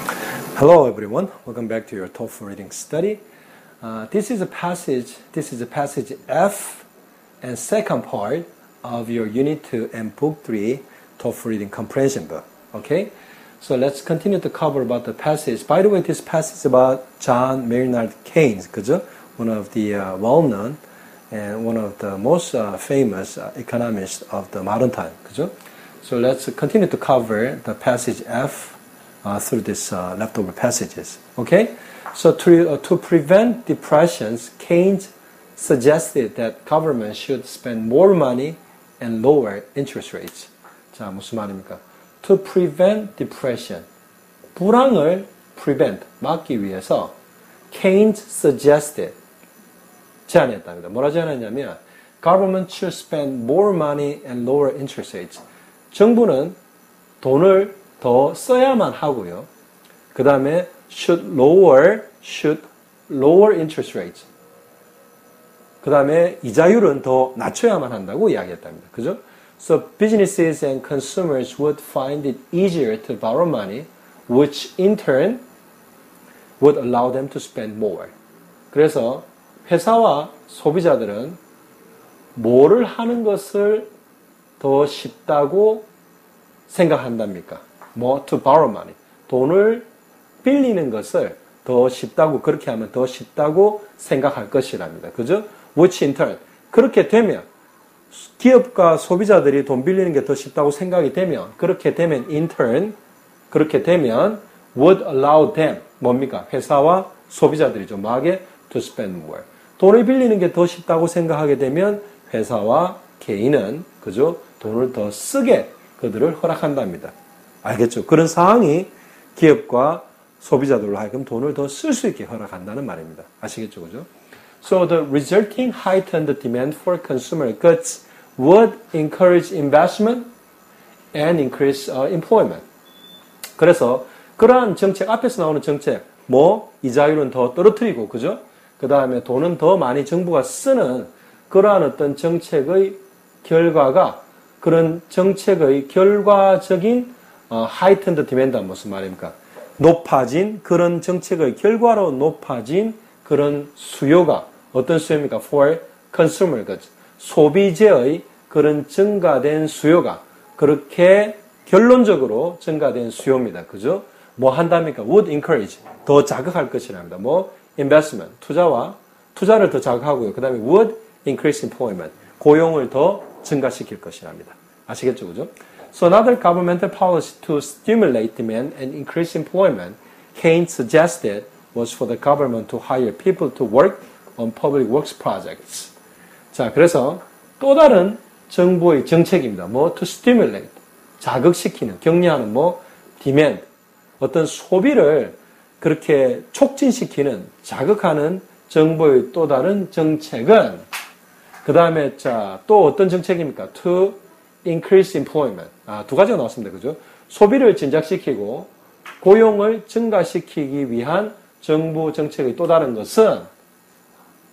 Hello everyone, welcome back to your TOEFL reading study. This is a passage F and second part of your Unit 2 and Book 3 TOEFL reading comprehension book. Okay, so let's continue to cover about the passage. By the way, this passage is about John Maynard Keynes, 그죠? One of the well-known and one of the most famous economists of the modern time, 그죠? So let's continue to cover the passage F through these leftover passages. Okay? So to prevent depressions, Keynes suggested that government should spend more money and lower interest rates. 자, 무슨 말입니까? To prevent depression. 불황을 막기 위해서 Keynes suggested, 제안했답니다. 뭐라 제안했냐면 government should spend more money and lower interest rates. 정부는 돈을 더 써야만 하고요. 그 다음에 should lower interest rates. 그 다음에 이자율은 더 낮춰야만 한다고 이야기했답니다. 그죠? So businesses and consumers would find it easier to borrow money, which in turn would allow them to spend more. 그래서 회사와 소비자들은 뭐를 하는 것을 더 쉽다고 생각한답니까? to borrow money. 돈을 빌리는 것을 더 쉽다고, 그렇게 하면 더 쉽다고 생각할 것이랍니다. 그죠? Which in turn. 그렇게 되면, 기업과 소비자들이 돈 빌리는 게 더 쉽다고 생각이 되면, 그렇게 되면 in turn, 그렇게 되면 would allow them. 뭡니까? 회사와 소비자들이죠. 뭐하게? To spend more. 돈을 빌리는 게 더 쉽다고 생각하게 되면 회사와 개인은, 그죠? 돈을 더 쓰게 그들을 허락한답니다. 알겠죠? 그런 상황이 기업과 소비자들로 하여금 돈을 더 쓸 수 있게 허락한다는 말입니다. 아시겠죠? 그죠? So the resulting heightened demand for consumer goods would encourage investment and increase employment. 그래서 그러한 정책, 앞에서 나오는 정책, 이자율은 더 떨어뜨리고, 그죠? 그 다음에 돈은 더 많이 정부가 쓰는 그러한 어떤 정책의 결과가, 그런 정책의 결과적인 heightened demand는 무슨 말입니까? 높아진 그런 정책의 결과로 높아진 그런 수요가 어떤 수요입니까? For consumer goods. 소비재의 그런 증가된 수요가 그렇게 결론적으로 증가된 수요입니다. 그죠? 한답니까? Would encourage. 더 자극할 것이랍니다. investment. 투자를 더 자극하고요. 그 다음에 would increase employment. 고용을 더 증가시킬 것이랍니다. 아시겠죠? 그죠? So another governmental policy to stimulate demand and increase employment, Keynes suggested, was for the government to hire people to work on public works projects. 자, 그래서 또 다른 정부의 정책입니다. to stimulate, 자극시키는, 격려하는 demand, 어떤 소비를 그렇게 촉진시키는, 자극하는 정부의 또 다른 정책은 그 다음에 또 어떤 정책입니까? To increase employment. 두 가지가 나왔습니다. 그죠? 소비를 진작시키고 고용을 증가시키기 위한 정부 정책의 또 다른 것은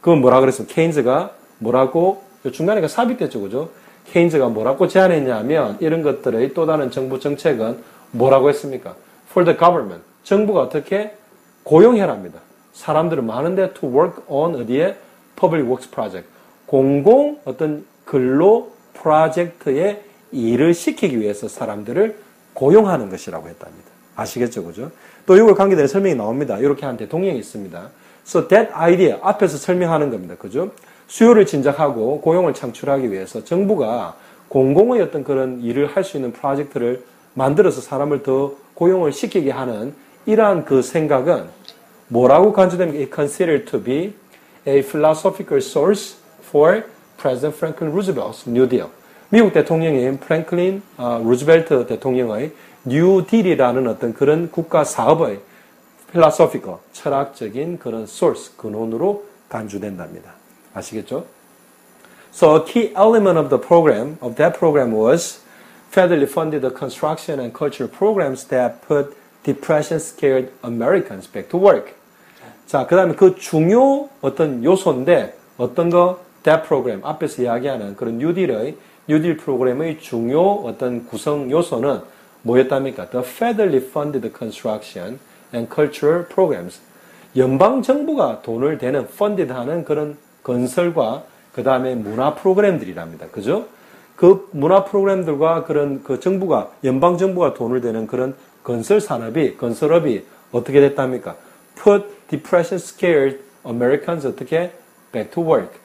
그건 뭐라 그랬습니까? 케인즈가 뭐라고 중간에 삽입됐죠. 그죠? 케인즈가 뭐라고 제안했냐면 이런 것들의 또 다른 정부 정책은 뭐라고 했습니까? For the government. 정부가 어떻게 고용해랍니다. 사람들을 많은데 to work on 어디에? Public Works Project. 공공 어떤 근로 프로젝트에 일을 시키기 위해서 사람들을 고용하는 것이라고 했답니다. 아시겠죠? 그죠? 또 이걸 관계되는 설명이 나옵니다. 이렇게 한 대통령이 있습니다. So that idea, 앞에서 설명하는 겁니다. 그죠? 수요를 진작하고 고용을 창출하기 위해서 정부가 공공의 어떤 그런 일을 할 수 있는 프로젝트를 만들어서 사람을 더 고용을 시키게 하는 이러한 그 생각은 뭐라고 간주됩니까? It considered to be a philosophical source for President Franklin Roosevelt's New Deal. 미국 대통령인 프랭클린 루즈벨트 대통령의 뉴 딜이라는 어떤 그런 국가 사업의 philosophical, 철학적인 그런 source, 근원으로 간주된답니다. 아시겠죠? So a key element of that program was federally funded the construction and cultural programs that put depression-scared Americans back to work. 자, 그 다음에 그 중요 어떤 요소인데 어떤 거? That program, 앞에서 이야기하는 그런 뉴딜 프로그램의 중요 어떤 구성 요소는 뭐였답니까? The federally funded construction and cultural programs. 연방 정부가 돈을 대는 funded하는 그런 건설과 그 다음에 문화 프로그램들이랍니다. 그죠? 그 문화 프로그램들과 그런 그 정부가 연방 정부가 돈을 대는 그런 건설업이 어떻게 됐답니까? Put depression scared Americans 어떻게 back to work.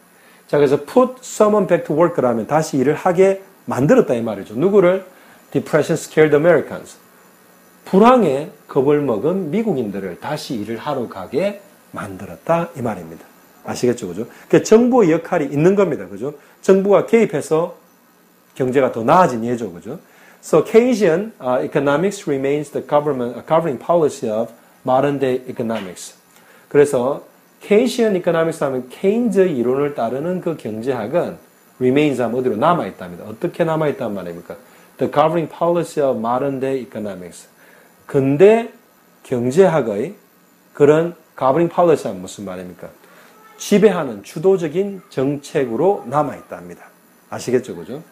자, 그래서 put someone back to work라면 다시 일을 하게 만들었다 이 말이죠. 누구를? Depression scared Americans. 불황에 겁을 먹은 미국인들을 다시 일을 하러 가게 만들었다 이 말입니다. 아시겠죠, 그죠? 그러니까 정부의 역할이 있는 겁니다, 그죠? 정부가 개입해서 경제가 더 나아진 예죠, 그죠? So Keynesian economics remains the governing policy of modern day economics. 그래서 Keynesian economics 하면 케인즈의 이론을 따르는 그 경제학은 remains 하면 어디로 남아있답니다. 어떻게 남아있단 말입니까? The governing policy of modern day economics. 근대 경제학의 그런 governing policy 하면 무슨 말입니까? 지배하는 주도적인 정책으로 남아있답니다. 아시겠죠, 그죠?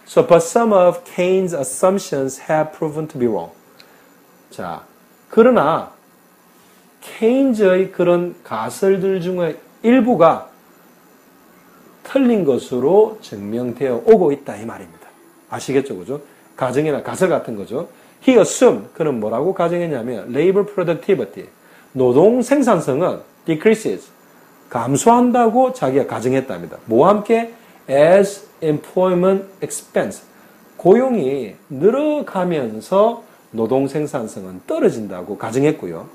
So, but some of Keynes' assumptions have proven to be wrong. 자, 그러나 케인즈의 그런 가설들 중에 일부가 틀린 것으로 증명되어 오고 있다 이 말입니다. 아시겠죠, 그죠? 가정이나 가설 같은 거죠. He assumed, 그는 뭐라고 가정했냐면 labor productivity, 노동 생산성은 decreases, 감소한다고 자기가 가정했답니다. 뭐와 함께? As employment expands, 고용이 늘어가면서 노동 생산성은 떨어진다고 가정했고요.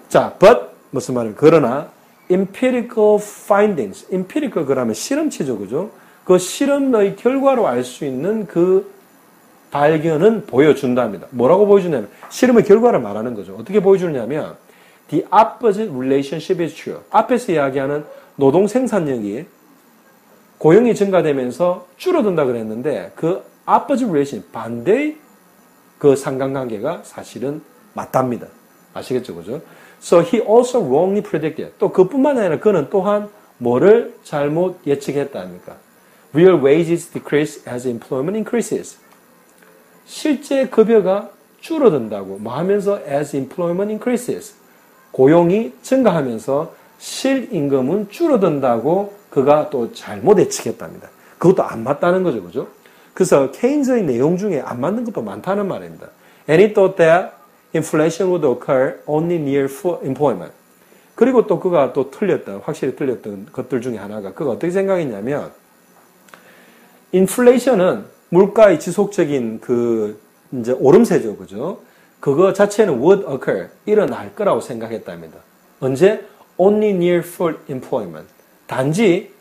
자, but 무슨 말이에요? 그러나 empirical findings, empirical 그러면 실험치죠, 그죠? 그 실험의 결과로 알 수 있는 그 발견은 보여준답니다. 뭐라고 보여주냐면 실험의 결과를 말하는 거죠. 어떻게 보여주냐면 the opposite relationship is true. 앞에서 이야기하는 노동 생산력이 고용이 증가되면서 줄어든다 그랬는데 그 opposite relation, 반대의 그 상관관계가 사실은 맞답니다. 아시겠죠, 그죠? So he also wrongly predicted. 또 그뿐만 아니라 그는 또한 뭐를 잘못 예측했다 합니까? Real wages decrease as employment increases. 실제 급여가 줄어든다고 뭐 하면서 as employment increases. 고용이 증가하면서 실임금은 줄어든다고 그가 또 잘못 예측했답니다. 그것도 안 맞다는 거죠, 그죠? 그래서 케인즈의 내용 중에 안 맞는 것도 많다는 말입니다. And he thought that inflation would occur only near full employment. 그리고 또 그가 또 확실히 틀렸던 것들 중에 하나가 그가 어떻게 생각했냐면 인플레이션은 물가의 지속적인 그 이제 오름세죠, 그죠? 그거 자체는 would occur, 일어날 거라고 생각했답니다. 언제? Only near full employment. 단지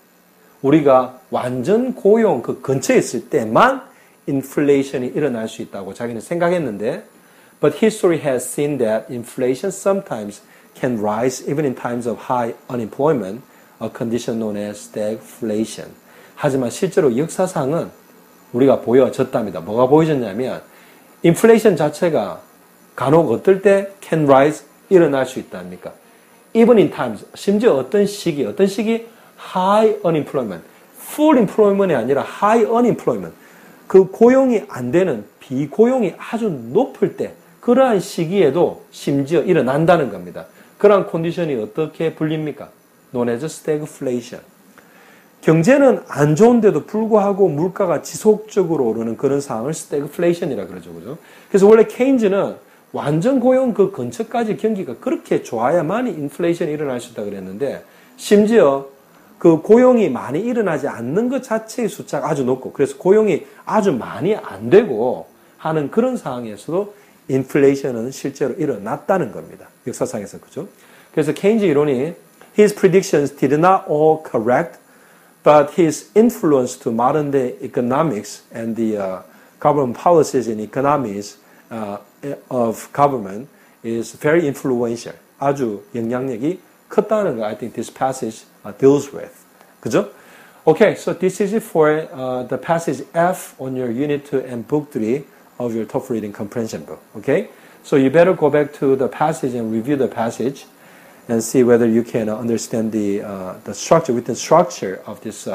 우리가 완전 고용 그 근처에 있을 때만 인플레이션이 일어날 수 있다고 자기는 생각했는데 But history has seen that inflation sometimes can rise even in times of high unemployment, a condition known as stagflation. 하지만 실제로 역사상은 우리가 보여졌답니다. 뭐가 보여졌냐면 인플레이션 자체가 간혹 어떨 때 can rise, 일어날 수 있답니까? Even in times, 심지어 어떤 시기 high unemployment, full employment이 아니라 high unemployment, 그 고용이 안 되는 비고용이 아주 높을 때 그러한 시기에도 심지어 일어난다는 겁니다. 그러한 컨디션이 어떻게 불립니까? known as stagflation. 경제는 안 좋은데도 불구하고 물가가 지속적으로 오르는 그런 상황을 stagflation이라 그러죠, 그죠? 그래서 원래 케인즈는 완전 고용 그 근처까지 경기가 그렇게 좋아야만이 인플레이션이 일어날 수 있다 그랬는데 심지어 그 고용이 많이 일어나지 않는 것 자체의 숫자가 아주 높고 그래서 고용이 아주 많이 안 되고 하는 그런 상황에서도 인플레이션은 실제로 일어났다는 겁니다. 역사상에서, 그죠? 그래서 케인즈 이론이 his predictions did not all correct, but his influence to modern day economics and the government policies and economies of government is very influential. 아주 영향력이 컸다는 거 I think this passage deals with. 그죠? Okay, so this is it for the passage F on your Unit 2 and Book 3 of your TOEFL Reading Comprehension book. Okay? So you better go back to the passage and review the passage and see whether you can understand the written structure of this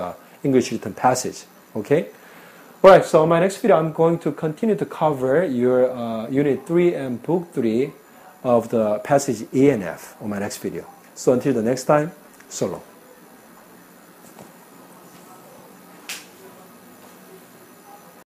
English written passage. Okay? Alright, so my next video I'm going to continue to cover your Unit 3 and Book 3 of the passage E and F on my next video. So until the next time, so long.